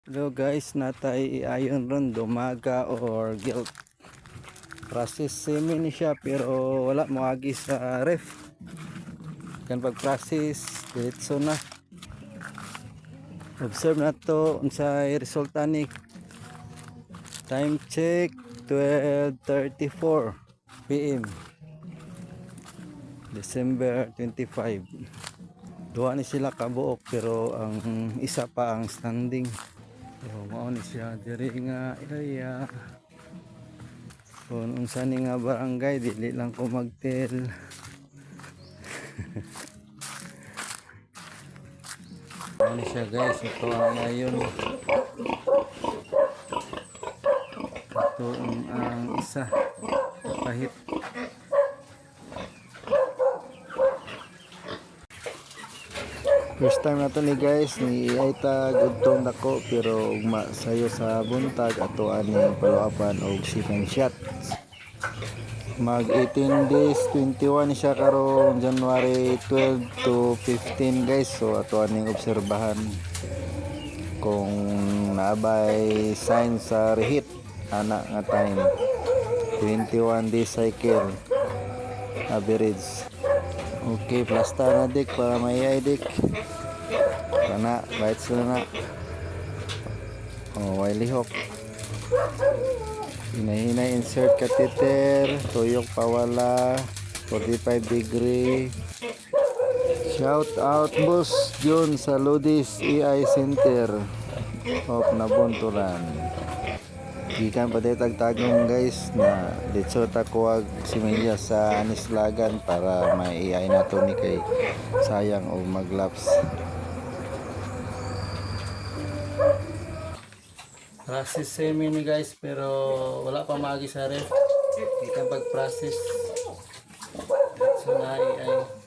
Hello guys, natay ayon ron dumaga or guilt process semi ni siya pero wala mo agi sa ref kan pag process diretso na observe na to unsay resulta ni. Time check 12:34 PM December 25. Duha ni sila kabuok pero ang isa pa ang standing. So mao ni siya diri nga area. Kung unsa ni nga barangay dili lang ko magtel. Mao ni siya guys, ito ang ayon. Ito ang isa kahit first time na to ni guys ni Aita gudtong dako pero ugma sayo sa buntag ato ani paluapan og second shot. Mag 18 days 21 siya karon January 12 to 15 guys. So ato aning obserbahan kung naabay sign sa reheat ana nga time 21 days cycle average. Okay, plasta na dik para may dik. Kana, bites na na. Oh, wiley hook. Hinahinay insert catheter, tuyok pawala, 45 degree. Shout out boss John sa Lodis EI Center of Nabunturan. Gikan pa dito tagtagong guys na dito takuwag similya sa Anislagan para may AI na to ni kay sayang o maglaps. Process semi ni guys pero wala pa magi sa ref. Gikan pag process. So na AI.